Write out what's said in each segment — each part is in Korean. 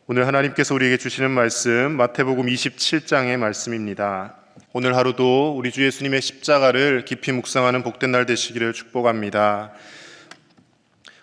오늘 하나님께서 우리에게 주시는 말씀 마태복음 27장의 말씀입니다. 오늘 하루도 우리 주 예수님의 십자가를 깊이 묵상하는 복된 날 되시기를 축복합니다.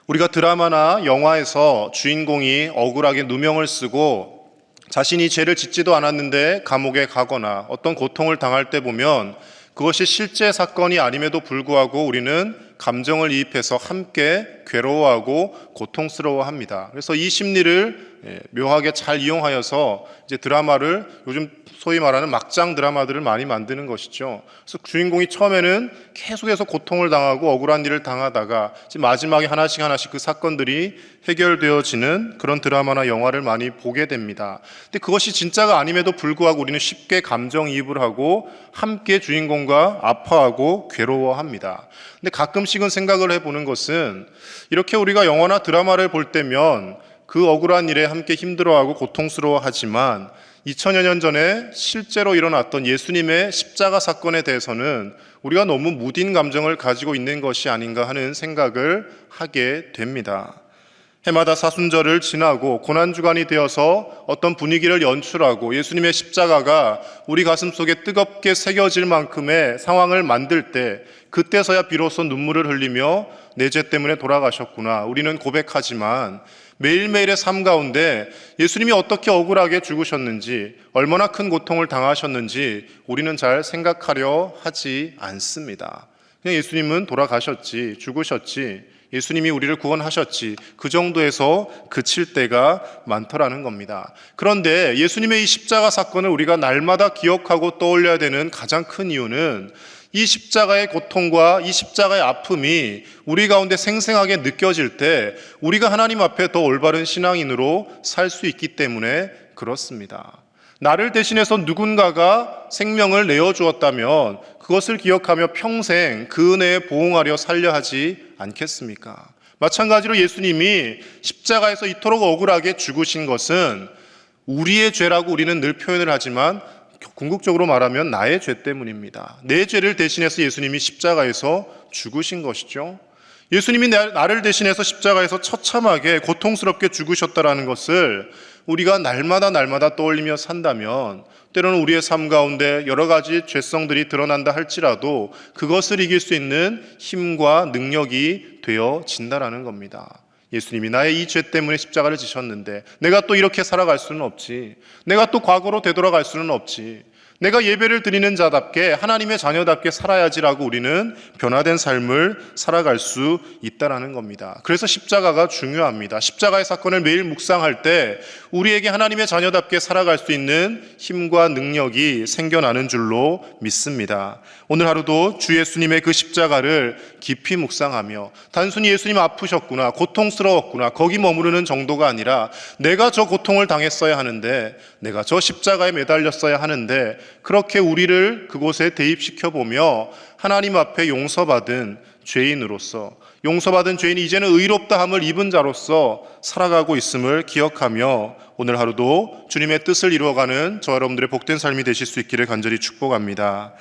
우리가 드라마나 영화에서 주인공이 억울하게 누명을 쓰고 자신이 죄를 짓지도 않았는데 감옥에 가거나 어떤 고통을 당할 때 보면 그것이 실제 사건이 아님에도 불구하고 우리는 감정을 이입해서 함께 괴로워하고 고통스러워합니다. 그래서 이 심리를 묘하게 잘 이용하여서 이제 드라마를 요즘 소위 말하는 막장 드라마들을 많이 만드는 것이죠. 그래서 주인공이 처음에는 계속해서 고통을 당하고 억울한 일을 당하다가 마지막에 하나씩 그 사건들이 해결되어지는 그런 드라마나 영화를 많이 보게 됩니다. 근데 그것이 진짜가 아님에도 불구하고 우리는 쉽게 감정이입을 하고 함께 주인공과 아파하고 괴로워합니다. 근데 가끔씩은 생각을 해보는 것은 이렇게 우리가 영화나 드라마를 볼 때면 그 억울한 일에 함께 힘들어하고 고통스러워하지만 2000여 년 전에 실제로 일어났던 예수님의 십자가 사건에 대해서는 우리가 너무 무딘 감정을 가지고 있는 것이 아닌가 하는 생각을 하게 됩니다. 해마다 사순절을 지나고 고난주간이 되어서 어떤 분위기를 연출하고 예수님의 십자가가 우리 가슴 속에 뜨겁게 새겨질 만큼의 상황을 만들 때 그때서야 비로소 눈물을 흘리며 내 죄 때문에 돌아가셨구나 우리는 고백하지만 매일매일의 삶 가운데 예수님이 어떻게 억울하게 죽으셨는지 얼마나 큰 고통을 당하셨는지 우리는 잘 생각하려 하지 않습니다. 그냥 예수님은 돌아가셨지 죽으셨지 예수님이 우리를 구원하셨지 그 정도에서 그칠 때가 많더라는 겁니다. 그런데 예수님의 이 십자가 사건을 우리가 날마다 기억하고 떠올려야 되는 가장 큰 이유는 이 십자가의 고통과 이 십자가의 아픔이 우리 가운데 생생하게 느껴질 때 우리가 하나님 앞에 더 올바른 신앙인으로 살 수 있기 때문에 그렇습니다. 나를 대신해서 누군가가 생명을 내어주었다면 그것을 기억하며 평생 그 은혜에 보응하려 살려 하지 않겠습니까? 마찬가지로 예수님이 십자가에서 이토록 억울하게 죽으신 것은 우리의 죄라고 우리는 늘 표현을 하지만 궁극적으로 말하면 나의 죄 때문입니다. 내 죄를 대신해서 예수님이 십자가에서 죽으신 것이죠. 예수님이 나를 대신해서 십자가에서 처참하게 고통스럽게 죽으셨다라는 것을 우리가 날마다 떠올리며 산다면 때로는 우리의 삶 가운데 여러 가지 죄성들이 드러난다 할지라도 그것을 이길 수 있는 힘과 능력이 되어진다라는 겁니다. 예수님이 나의 이 죄 때문에 십자가를 지셨는데 내가 또 이렇게 살아갈 수는 없지. 내가 또 과거로 되돌아갈 수는 없지. 내가 예배를 드리는 자답게 하나님의 자녀답게 살아야지라고 우리는 변화된 삶을 살아갈 수 있다는 겁니다. 그래서 십자가가 중요합니다. 십자가의 사건을 매일 묵상할 때 우리에게 하나님의 자녀답게 살아갈 수 있는 힘과 능력이 생겨나는 줄로 믿습니다. 오늘 하루도 주 예수님의 그 십자가를 깊이 묵상하며 단순히 예수님 아프셨구나, 고통스러웠구나, 거기 머무르는 정도가 아니라 내가 저 고통을 당했어야 하는데 내가 저 십자가에 매달렸어야 하는데 그렇게 우리를 그곳에 대입시켜보며 하나님 앞에 용서받은 죄인으로서 용서받은 죄인이 이제는 의롭다함을 입은 자로서 살아가고 있음을 기억하며 오늘 하루도 주님의 뜻을 이루어가는 저 여러분들의 복된 삶이 되실 수 있기를 간절히 축복합니다.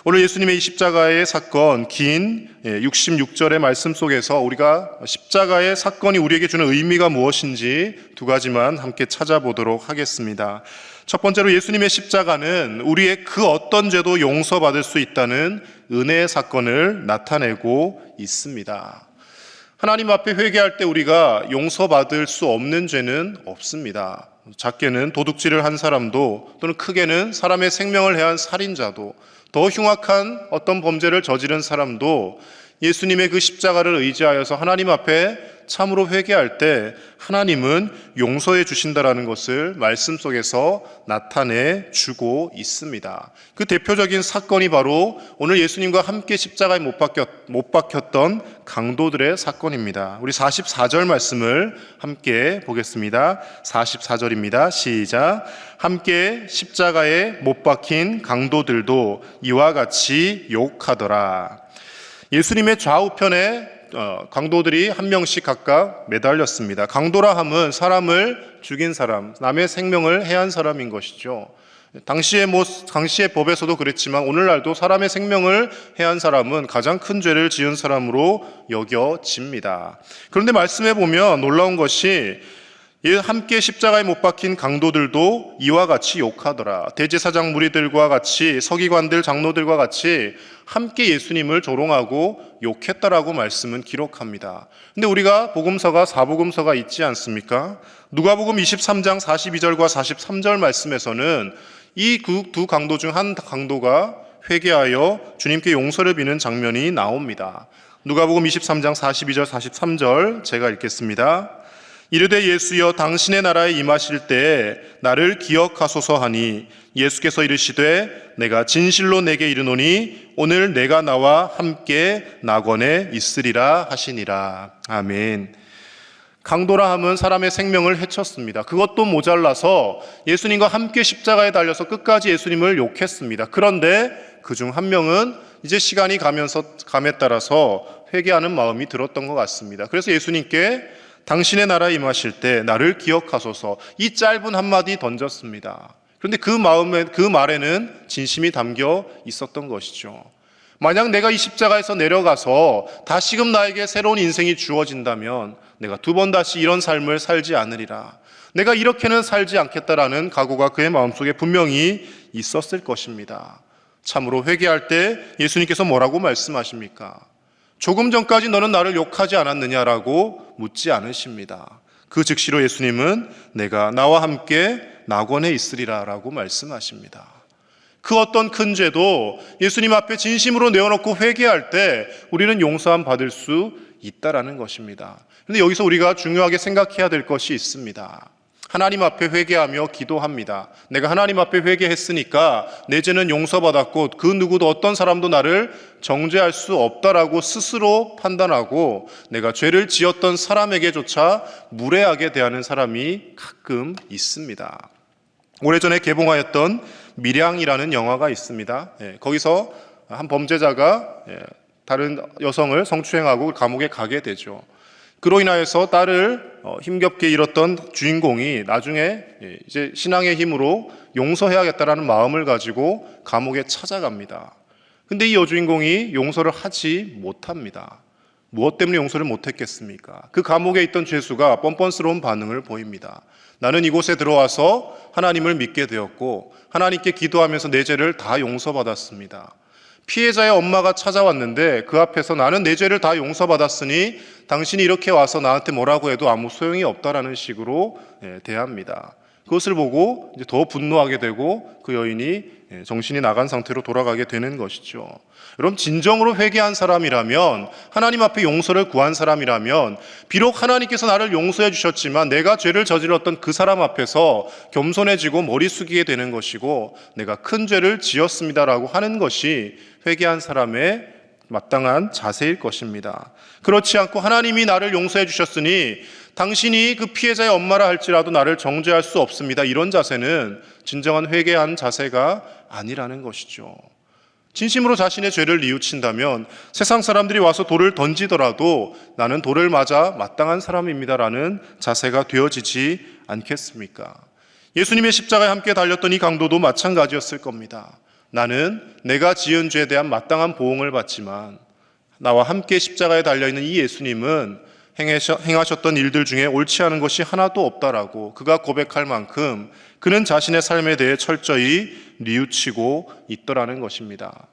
오늘 예수님의 이 십자가의 사건 긴 66절의 말씀 속에서 우리가 십자가의 사건이 우리에게 주는 의미가 무엇인지 두 가지만 함께 찾아보도록 하겠습니다. 첫 번째로 예수님의 십자가는 우리의 그 어떤 죄도 용서받을 수 있다는 은혜의 사건을 나타내고 있습니다. 하나님 앞에 회개할 때 우리가 용서받을 수 없는 죄는 없습니다. 작게는 도둑질을 한 사람도 또는 크게는 사람의 생명을 해한 살인자도 더 흉악한 어떤 범죄를 저지른 사람도 예수님의 그 십자가를 의지하여서 하나님 앞에 참으로 회개할 때 하나님은 용서해 주신다라는 것을 말씀 속에서 나타내 주고 있습니다. 그 대표적인 사건이 바로 오늘 예수님과 함께 십자가에 못 박혔던 강도들의 사건입니다. 우리 44절 말씀을 함께 보겠습니다. 44절입니다. 시작. 함께 십자가에 못 박힌 강도들도 이와 같이 욕하더라. 예수님의 좌우편에 강도들이 한 명씩 각각 매달렸습니다. 강도라 함은 사람을 죽인 사람, 남의 생명을 해한 사람인 것이죠. 당시의 법에서도 그랬지만 오늘날도 사람의 생명을 해한 사람은 가장 큰 죄를 지은 사람으로 여겨집니다. 그런데 말씀해 보면 놀라운 것이 함께 십자가에 못 박힌 강도들도 이와 같이 욕하더라. 대제사장 무리들과 같이, 서기관들, 장로들과 같이 함께 예수님을 조롱하고 욕했다라고 말씀은 기록합니다. 근데 우리가 복음서가 사복음서가 있지 않습니까? 누가복음 23장 42절과 43절 말씀에서는 이 두 강도 중 한 강도가 회개하여 주님께 용서를 비는 장면이 나옵니다. 누가복음 23장 42절 43절 제가 읽겠습니다. 이르되 예수여 당신의 나라에 임하실 때에 나를 기억하소서 하니 예수께서 이르시되 내가 진실로 내게 이르노니 오늘 내가 나와 함께 낙원에 있으리라 하시니라. 아멘. 강도라 함은 사람의 생명을 해쳤습니다. 그것도 모자라서 예수님과 함께 십자가에 달려서 끝까지 예수님을 욕했습니다. 그런데 그중 한 명은 이제 시간이 감에 따라서 회개하는 마음이 들었던 것 같습니다. 그래서 예수님께 당신의 나라에 임하실 때 나를 기억하소서, 이 짧은 한마디 던졌습니다. 그런데 그 말에는 진심이 담겨 있었던 것이죠. 만약 내가 이 십자가에서 내려가서 다시금 나에게 새로운 인생이 주어진다면 내가 두 번 다시 이런 삶을 살지 않으리라, 내가 이렇게는 살지 않겠다라는 각오가 그의 마음속에 분명히 있었을 것입니다. 참으로 회개할 때 예수님께서 뭐라고 말씀하십니까? 조금 전까지 너는 나를 욕하지 않았느냐라고 묻지 않으십니다. 그 즉시로 예수님은 내가 나와 함께 낙원에 있으리라 라고 말씀하십니다. 그 어떤 큰 죄도 예수님 앞에 진심으로 내어놓고 회개할 때 우리는 용서함 받을 수 있다라는 것입니다. 그런데 여기서 우리가 중요하게 생각해야 될 것이 있습니다. 하나님 앞에 회개하며 기도합니다. 내가 하나님 앞에 회개했으니까 내 죄는 용서받았고 그 누구도 어떤 사람도 나를 정죄할 수 없다라고 스스로 판단하고 내가 죄를 지었던 사람에게조차 무례하게 대하는 사람이 가끔 있습니다. 오래전에 개봉하였던 밀양이라는 영화가 있습니다. 거기서 한 범죄자가 다른 여성을 성추행하고 감옥에 가게 되죠. 그로 인하여서 딸을 힘겹게 잃었던 주인공이 나중에 이제 신앙의 힘으로 용서해야겠다라는 마음을 가지고 감옥에 찾아갑니다. 근데 이 여주인공이 용서를 하지 못합니다. 무엇 때문에 용서를 못했겠습니까? 그 감옥에 있던 죄수가 뻔뻔스러운 반응을 보입니다. 나는 이곳에 들어와서 하나님을 믿게 되었고 하나님께 기도하면서 내 죄를 다 용서받았습니다. 피해자의 엄마가 찾아왔는데 그 앞에서 나는 내 죄를 다 용서받았으니 당신이 이렇게 와서 나한테 뭐라고 해도 아무 소용이 없다라는 식으로 대합니다. 그것을 보고 이제 더 분노하게 되고 그 여인이 정신이 나간 상태로 돌아가게 되는 것이죠. 여러분, 진정으로 회개한 사람이라면, 하나님 앞에 용서를 구한 사람이라면 비록 하나님께서 나를 용서해 주셨지만 내가 죄를 저질렀던 그 사람 앞에서 겸손해지고 머리 숙이게 되는 것이고 내가 큰 죄를 지었습니다라고 하는 것이 회개한 사람의 마땅한 자세일 것입니다. 그렇지 않고 하나님이 나를 용서해 주셨으니 당신이 그 피해자의 엄마라 할지라도 나를 정죄할 수 없습니다, 이런 자세는 진정한 회개한 자세가 아니라는 것이죠. 진심으로 자신의 죄를 뉘우친다면 세상 사람들이 와서 돌을 던지더라도 나는 돌을 맞아 마땅한 사람입니다라는 자세가 되어지지 않겠습니까? 예수님의 십자가에 함께 달렸던 이 강도도 마찬가지였을 겁니다. 나는 내가 지은 죄에 대한 마땅한 보응을 받지만 나와 함께 십자가에 달려있는 이 예수님은 행하셨던 일들 중에 옳지 않은 것이 하나도 없다라고 그가 고백할 만큼 그는 자신의 삶에 대해 철저히 뉘우치고 있더라는 것입니다.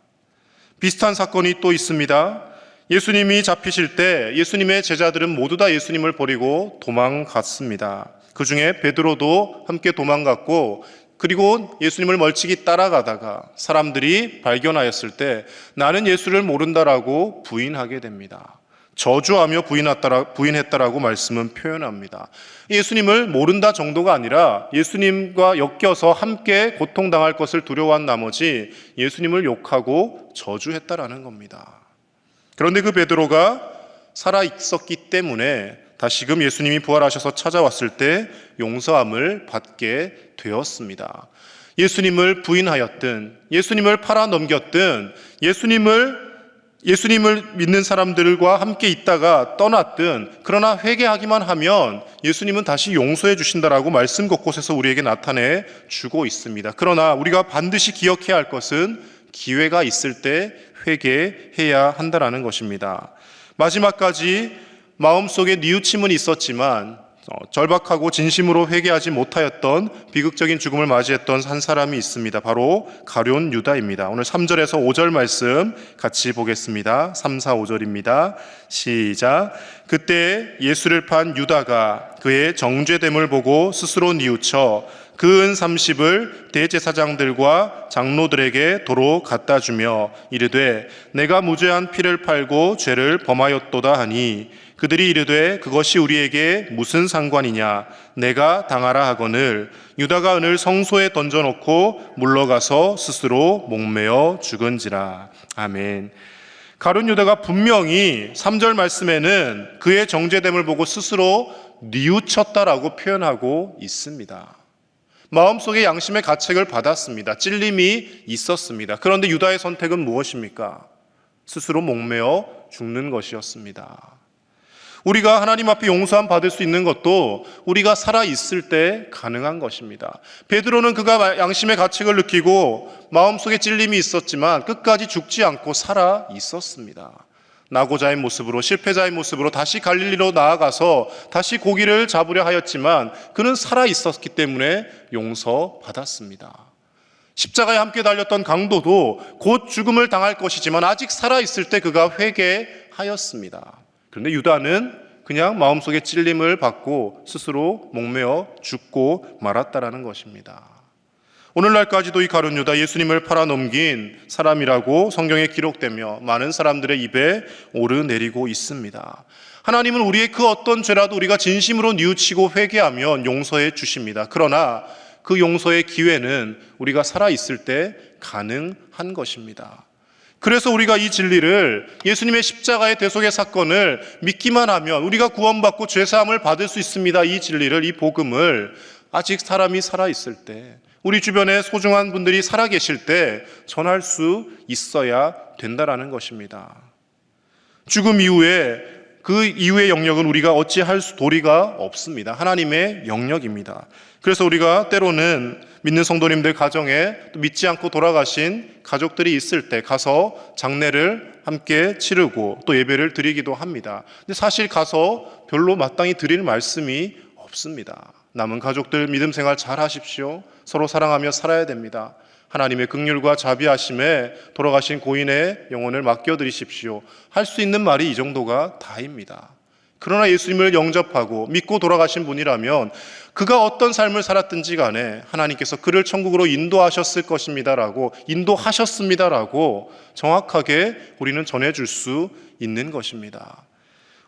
비슷한 사건이 또 있습니다. 예수님이 잡히실 때 예수님의 제자들은 모두 다 예수님을 버리고 도망갔습니다. 그 중에 베드로도 함께 도망갔고, 그리고 예수님을 멀찍이 따라가다가 사람들이 발견하였을 때 나는 예수를 모른다라고 부인하게 됩니다. 저주하며 부인했다라고 말씀은 표현합니다. 예수님을 모른다 정도가 아니라 예수님과 엮여서 함께 고통당할 것을 두려워한 나머지 예수님을 욕하고 저주했다라는 겁니다. 그런데 그 베드로가 살아 있었기 때문에 다시금 예수님이 부활하셔서 찾아왔을 때 용서함을 받게 되었습니다. 예수님을 부인하였든 예수님을 팔아넘겼든 예수님을 믿는 사람들과 함께 있다가 떠났든, 그러나 회개하기만 하면 예수님은 다시 용서해 주신다라고 말씀 곳곳에서 우리에게 나타내 주고 있습니다. 그러나 우리가 반드시 기억해야 할 것은 기회가 있을 때 회개해야 한다라는 것입니다. 마지막까지 마음속에 뉘우침은 있었지만 절박하고 진심으로 회개하지 못하였던 비극적인 죽음을 맞이했던 한 사람이 있습니다. 바로 가룟 유다입니다. 오늘 3절에서 5절 말씀 같이 보겠습니다. 3, 4, 5절입니다. 시작. 그때 예수를 판 유다가 그의 정죄됨을 보고 스스로 뉘우쳐 그 은 30을 대제사장들과 장로들에게 도로 갖다 주며 이르되 내가 무죄한 피를 팔고 죄를 범하였도다 하니 그들이 이르되 그것이 우리에게 무슨 상관이냐 내가 당하라 하거늘 유다가 은을 성소에 던져놓고 물러가서 스스로 목매어 죽은지라. 아멘. 가룟 유다가 분명히 3절 말씀에는 그의 정죄됨을 보고 스스로 뉘우쳤다라고 표현하고 있습니다. 마음속에 양심의 가책을 받았습니다. 찔림이 있었습니다. 그런데 유다의 선택은 무엇입니까? 스스로 목매어 죽는 것이었습니다. 우리가 하나님 앞에 용서함 받을 수 있는 것도 우리가 살아있을 때 가능한 것입니다. 베드로는 그가 양심의 가책을 느끼고 마음속에 찔림이 있었지만 끝까지 죽지 않고 살아 있었습니다. 낙오자의 모습으로, 실패자의 모습으로 다시 갈릴리로 나아가서 다시 고기를 잡으려 하였지만 그는 살아 있었기 때문에 용서받았습니다. 십자가에 함께 달렸던 강도도 곧 죽음을 당할 것이지만 아직 살아 있을 때 그가 회개하였습니다. 그런데 유다는 그냥 마음속에 찔림을 받고 스스로 목매어 죽고 말았다라는 것입니다. 오늘날까지도 이 가룟 유다 예수님을 팔아넘긴 사람이라고 성경에 기록되며 많은 사람들의 입에 오르내리고 있습니다. 하나님은 우리의 그 어떤 죄라도 우리가 진심으로 뉘우치고 회개하면 용서해 주십니다. 그러나 그 용서의 기회는 우리가 살아있을 때 가능한 것입니다. 그래서 우리가 이 진리를 예수님의 십자가의 대속의 사건을 믿기만 하면 우리가 구원받고 죄사함을 받을 수 있습니다. 이 진리를, 이 복음을 아직 사람이 살아있을 때, 우리 주변에 소중한 분들이 살아계실 때 전할 수 있어야 된다라는 것입니다. 죽음 이후에 그 이후의 영역은 우리가 어찌할 도리가 없습니다. 하나님의 영역입니다. 그래서 우리가 때로는 믿는 성도님들 가정에 믿지 않고 돌아가신 가족들이 있을 때 가서 장례를 함께 치르고 또 예배를 드리기도 합니다. 근데 사실 가서 별로 마땅히 드릴 말씀이 없습니다. 남은 가족들 믿음 생활 잘 하십시오. 서로 사랑하며 살아야 됩니다. 하나님의 긍휼과 자비하심에 돌아가신 고인의 영혼을 맡겨드리십시오. 할 수 있는 말이 이 정도가 다입니다. 그러나 예수님을 영접하고 믿고 돌아가신 분이라면 그가 어떤 삶을 살았든지 간에 하나님께서 그를 천국으로 인도하셨을 것입니다라고, 인도하셨습니다라고 정확하게 우리는 전해줄 수 있는 것입니다.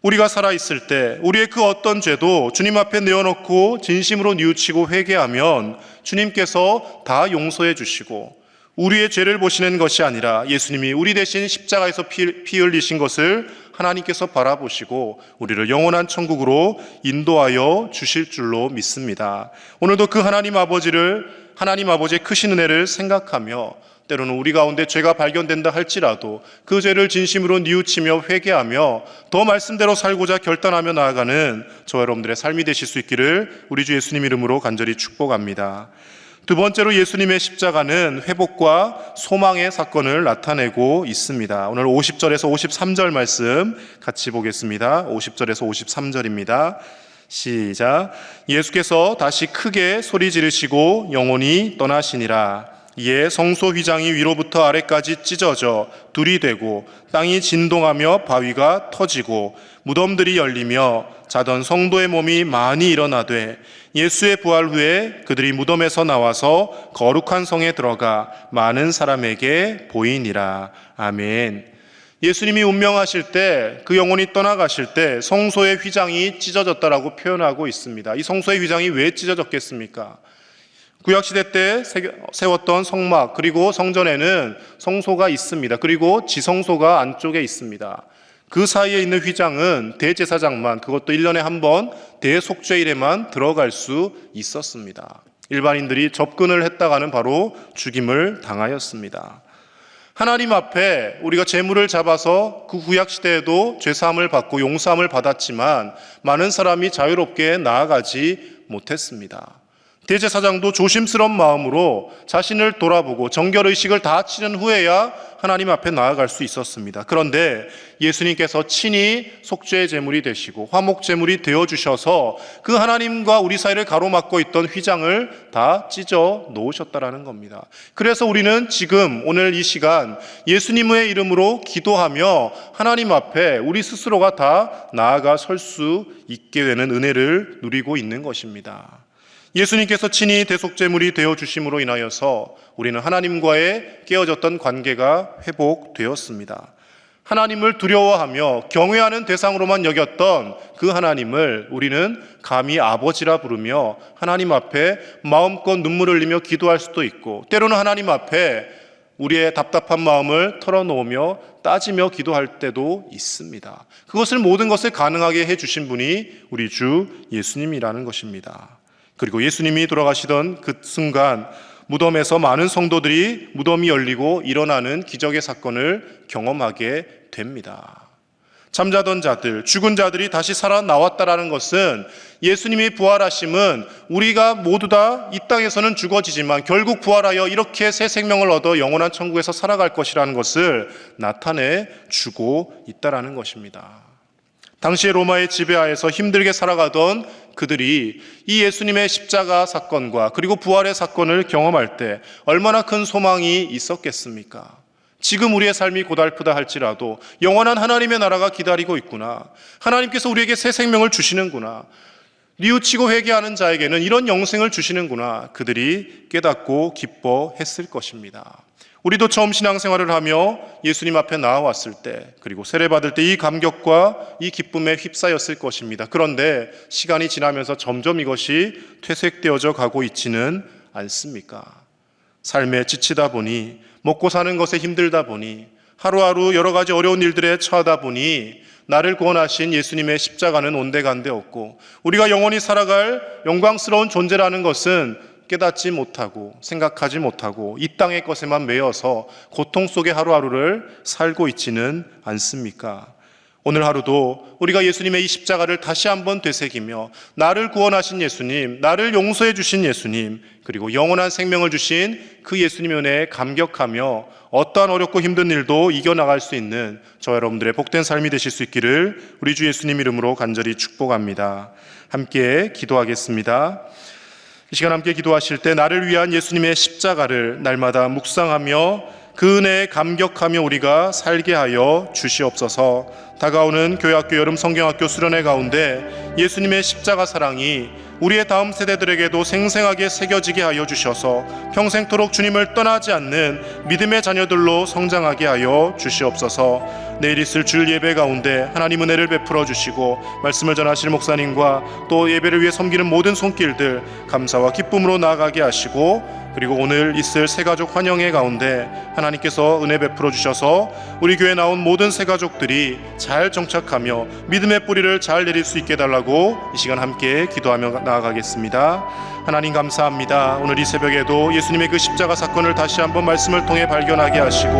우리가 살아있을 때 우리의 그 어떤 죄도 주님 앞에 내어놓고 진심으로 뉘우치고 회개하면 주님께서 다 용서해 주시고, 우리의 죄를 보시는 것이 아니라 예수님이 우리 대신 십자가에서 피 흘리신 것을 하나님께서 바라보시고 우리를 영원한 천국으로 인도하여 주실 줄로 믿습니다. 오늘도 그 하나님 아버지의 크신 은혜를 생각하며 때로는 우리 가운데 죄가 발견된다 할지라도 그 죄를 진심으로 뉘우치며 회개하며 더 말씀대로 살고자 결단하며 나아가는 저와 여러분들의 삶이 되실 수 있기를 우리 주 예수님 이름으로 간절히 축복합니다. 두 번째로 예수님의 십자가는 회복과 소망의 사건을 나타내고 있습니다. 오늘 50절에서 53절 말씀 같이 보겠습니다. 50절에서 53절입니다. 시작. 예수께서 다시 크게 소리 지르시고 영원히 떠나시니라. 이에 성소 휘장이 위로부터 아래까지 찢어져 둘이 되고 땅이 진동하며 바위가 터지고 무덤들이 열리며 자던 성도의 몸이 많이 일어나되 예수의 부활 후에 그들이 무덤에서 나와서 거룩한 성에 들어가 많은 사람에게 보이니라. 아멘. 예수님이 운명하실 때, 그 영혼이 떠나가실 때 성소의 휘장이 찢어졌다라고 표현하고 있습니다. 이 성소의 휘장이 왜 찢어졌겠습니까? 구약시대 때 세웠던 성막, 그리고 성전에는 성소가 있습니다. 그리고 지성소가 안쪽에 있습니다. 그 사이에 있는 휘장은 대제사장만, 그것도 1년에 한 번 대속죄일에만 들어갈 수 있었습니다. 일반인들이 접근을 했다가는 바로 죽임을 당하였습니다. 하나님 앞에 우리가 제물을 잡아서 그 구약시대에도 죄사함을 받고 용서함을 받았지만 많은 사람이 자유롭게 나아가지 못했습니다. 대제사장도 조심스러운 마음으로 자신을 돌아보고 정결의식을 다 치른 후에야 하나님 앞에 나아갈 수 있었습니다. 그런데 예수님께서 친히 속죄의 제물이 되시고 화목 제물이 되어주셔서 그 하나님과 우리 사이를 가로막고 있던 휘장을 다 찢어 놓으셨다라는 겁니다. 그래서 우리는 지금 오늘 이 시간 예수님의 이름으로 기도하며 하나님 앞에 우리 스스로가 다 나아가 설 수 있게 되는 은혜를 누리고 있는 것입니다. 예수님께서 친히 대속제물이 되어주심으로 인하여서 우리는 하나님과의 깨어졌던 관계가 회복되었습니다. 하나님을 두려워하며 경외하는 대상으로만 여겼던 그 하나님을 우리는 감히 아버지라 부르며 하나님 앞에 마음껏 눈물을 흘리며 기도할 수도 있고, 때로는 하나님 앞에 우리의 답답한 마음을 털어놓으며 따지며 기도할 때도 있습니다. 그것을 모든 것을 가능하게 해주신 분이 우리 주 예수님이라는 것입니다. 그리고 예수님이 돌아가시던 그 순간 무덤에서 많은 성도들이 무덤이 열리고 일어나는 기적의 사건을 경험하게 됩니다. 잠자던 자들, 죽은 자들이 다시 살아나왔다라는 것은 예수님이 부활하심은 우리가 모두 다 이 땅에서는 죽어지지만 결국 부활하여 이렇게 새 생명을 얻어 영원한 천국에서 살아갈 것이라는 것을 나타내 주고 있다라는 것입니다. 당시에 로마의 지배하에서 힘들게 살아가던 그들이 이 예수님의 십자가 사건과 그리고 부활의 사건을 경험할 때 얼마나 큰 소망이 있었겠습니까? 지금 우리의 삶이 고달프다 할지라도 영원한 하나님의 나라가 기다리고 있구나, 하나님께서 우리에게 새 생명을 주시는구나, 뉘우치고 회개하는 자에게는 이런 영생을 주시는구나, 그들이 깨닫고 기뻐했을 것입니다. 우리도 처음 신앙생활을 하며 예수님 앞에 나아왔을 때, 그리고 세례받을 때 이 감격과 이 기쁨에 휩싸였을 것입니다. 그런데 시간이 지나면서 점점 이것이 퇴색되어져 가고 있지는 않습니까? 삶에 지치다 보니, 먹고 사는 것에 힘들다 보니, 하루하루 여러 가지 어려운 일들에 처하다 보니 나를 구원하신 예수님의 십자가는 온데간데 없고, 우리가 영원히 살아갈 영광스러운 존재라는 것은 깨닫지 못하고 생각하지 못하고 이 땅의 것에만 매여서 고통 속의 하루하루를 살고 있지는 않습니까? 오늘 하루도 우리가 예수님의 이 십자가를 다시 한번 되새기며 나를 구원하신 예수님, 나를 용서해 주신 예수님, 그리고 영원한 생명을 주신 그 예수님의 은혜에 감격하며 어떠한 어렵고 힘든 일도 이겨나갈 수 있는 저 여러분들의 복된 삶이 되실 수 있기를 우리 주 예수님 이름으로 간절히 축복합니다. 함께 기도하겠습니다. 이 시간 함께 기도하실 때 나를 위한 예수님의 십자가를 날마다 묵상하며 그 은혜에 감격하며 우리가 살게 하여 주시옵소서. 다가오는 교회학교 여름 성경학교 수련회 가운데 예수님의 십자가 사랑이 우리의 다음 세대들에게도 생생하게 새겨지게 하여 주셔서 평생토록 주님을 떠나지 않는 믿음의 자녀들로 성장하게 하여 주시옵소서. 내일 있을 주일 예배 가운데 하나님 은혜를 베풀어 주시고 말씀을 전하실 목사님과 또 예배를 위해 섬기는 모든 손길들 감사와 기쁨으로 나아가게 하시고, 그리고 오늘 있을 새가족 환영회 가운데 하나님께서 은혜 베풀어 주셔서 우리 교회에 나온 모든 새가족들이 잘 정착하며 믿음의 뿌리를 잘 내릴 수 있게 해달라고 이 시간 함께 기도하며 나아가겠습니다. 하나님 감사합니다. 오늘 이 새벽에도 예수님의 그 십자가 사건을 다시 한번 말씀을 통해 발견하게 하시고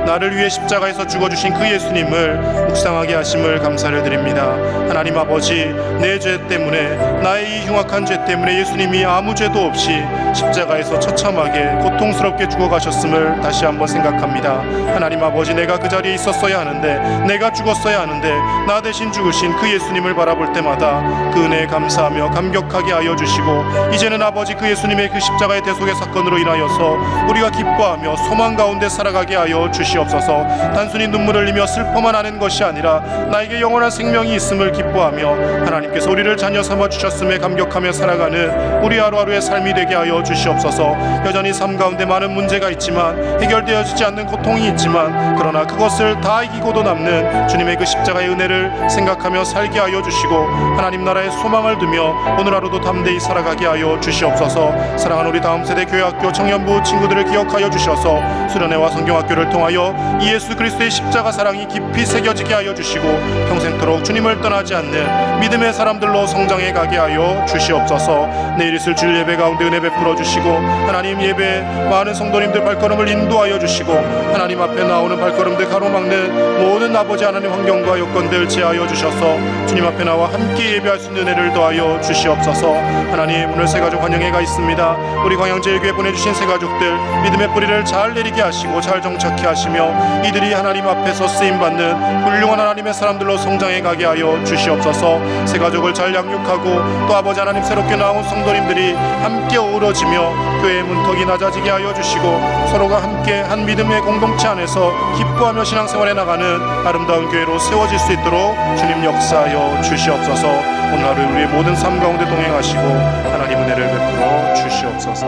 나를 위해 십자가에서 죽어주신 그 예수님을 묵상하게 하심을 감사를 드립니다. 하나님 아버지, 내 죄 때문에, 나의 이 흉악한 죄 때문에 예수님이 아무 죄도 없이 십자가에서 처참하게 고통스럽게 죽어가셨음을 다시 한번 생각합니다. 하나님 아버지, 내가 그 자리에 있었어야 하는데, 내가 죽었어야 하는데 나 대신 죽으신 그 예수님을 바라볼 때마다 그 은혜에 감사하며 감격하게 하여 주시고, 이제는 아버지 그 예수님의 그 십자가의 대속의 사건으로 인하여서 우리가 기뻐하며 소망 가운데 살아가게 하여 주시옵소서. 단순히 눈물을 흘리며 슬퍼만 하는 것이 아니라 나에게 영원한 생명이 있음을 기뻐하며 하나님께서 우리를 자녀 삼아 주셨음에 감격하며 살아가는 우리 하루하루의 삶이 되게 하여 주시옵소서. 여전히 삶 가운데 많은 문제가 있지만, 해결되어지지 않는 고통이 있지만, 그러나 그것을 다 이기고도 남는 주님의 그 십자가의 은혜를 생각하며 살게 하여 주시고 하나님 나라의 소망을 두며 오늘 하루도 담대히 살아가게 하여 주시옵소서. 사랑하는 우리 다음 세대 교회학교 청년부 친구들을 기억하여 주셔서 수련회와 성경학교를 통하여 이 예수 그리스도의 십자가 사랑이 깊이 새겨지게 하여 주시고 평생토록 주님을 떠나지 않는 믿음의 사람들로 성장해 가게 하여 주시옵소서. 내일 있을 주일 예배 가운데 은혜 베풀어 주시고 하나님 예배 많은 성도님들 발걸음을 인도하여 주시고 하나님 앞에 나오는 발걸음들 가로막는 모든 아버지 하나님 환경과 여건들 제하여 주셔서 주님 앞에 나와 함께 예배할 수 있는 은혜를 더하여 주시옵소서. 하나님 오늘 새가 새가족 환영회가 있습니다. 우리 광양제일교회 보내주신 새가족들 믿음의 뿌리를 잘 내리게 하시고 잘 정착케 하시며 이들이 하나님 앞에서 쓰임받는 훌륭한 하나님의 사람들로 성장해 가게 하여 주시옵소서. 새가족을 잘 양육하고 또 아버지 하나님 새롭게 나온 성도님들이 함께 어우러지며 교회의 문턱이 낮아지게 하여 주시고 서로가 함께 한 믿음의 공동체 안에서 기뻐하며 신앙생활에 나가는 아름다운 교회로 세워질 수 있도록 주님 역사하여 주시옵소서. 오늘 하루 우리의 모든 삶 가운데 동행하시고 하나님 은혜를 베풀어 주시옵소서.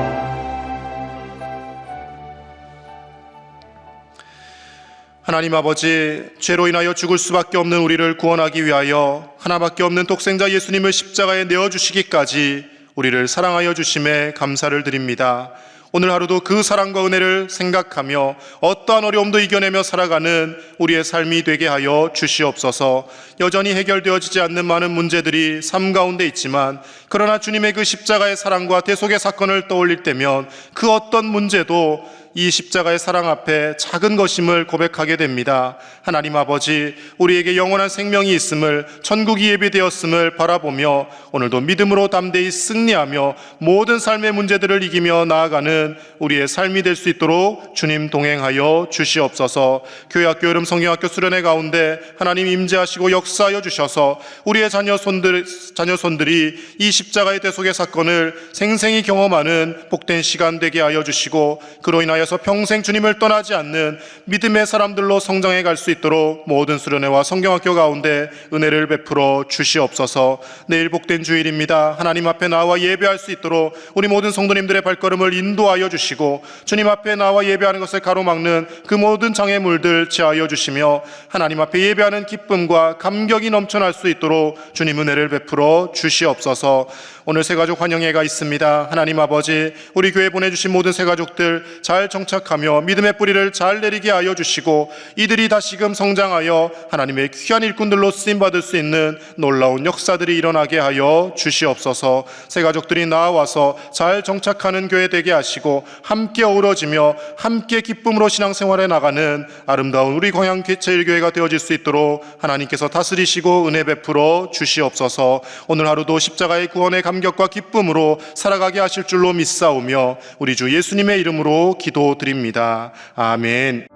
하나님 아버지, 죄로 인하여 죽을 수밖에 없는 우리를 구원하기 위하여 하나밖에 없는 독생자 예수님을 십자가에 내어주시기까지 우리를 사랑하여 주심에 감사를 드립니다. 오늘 하루도 그 사랑과 은혜를 생각하며 어떠한 어려움도 이겨내며 살아가는 우리의 삶이 되게 하여 주시옵소서. 여전히 해결되어지지 않는 많은 문제들이 삶 가운데 있지만 그러나 주님의 그 십자가의 사랑과 대속의 사건을 떠올릴 때면 그 어떤 문제도 이 십자가의 사랑 앞에 작은 것임을 고백하게 됩니다. 하나님 아버지, 우리에게 영원한 생명이 있음을, 천국이 예비되었음을 바라보며 오늘도 믿음으로 담대히 승리하며 모든 삶의 문제들을 이기며 나아가는 우리의 삶이 될 수 있도록 주님 동행하여 주시옵소서. 교회학교 여름 성경학교 수련회 가운데 하나님 임재하시고 역사하여 주셔서 우리의 자녀손들이 이 십자가의 대속의 사건을 생생히 경험하는 복된 시간 되게 하여 주시고 그로 인하여 평생 주님을 떠나지 않는 믿음의 사람들로 성장해 갈 수 있도록 모든 수련회와 성경학교 가운데 은혜를 베풀어 주시옵소서. 내일 복된 주일입니다. 하나님 앞에 나와 예배할 수 있도록 우리 모든 성도님들의 발걸음을 인도하여 주시고 주님 앞에 나와 예배하는 것을 가로막는 그 모든 장애물들 제하여 주시며 하나님 앞에 예배하는 기쁨과 감격이 넘쳐날 수 있도록 주님 은혜를 베풀어 주시옵소서. 오늘 새가족 환영회가 있습니다. 하나님 아버지, 우리 교회 보내주신 모든 새가족들 잘 정착하며 믿음의 뿌리를 잘 내리게 하여 주시고 이들이 다시금 성장하여 하나님의 귀한 일꾼들로 쓰임받을 수 있는 놀라운 역사들이 일어나게 하여 주시옵소서. 새가족들이 나와서 잘 정착하는 교회 되게 하시고 함께 어우러지며 함께 기쁨으로 신앙생활에 나가는 아름다운 우리 광양제일교회가 되어질 수 있도록 하나님께서 다스리시고 은혜 베풀어 주시옵소서. 오늘 하루도 십자가의 구원의 감격과 기쁨으로 살아가게 하실 줄로 믿사오며 우리 주 예수님의 이름으로 기도드립니다. 아멘.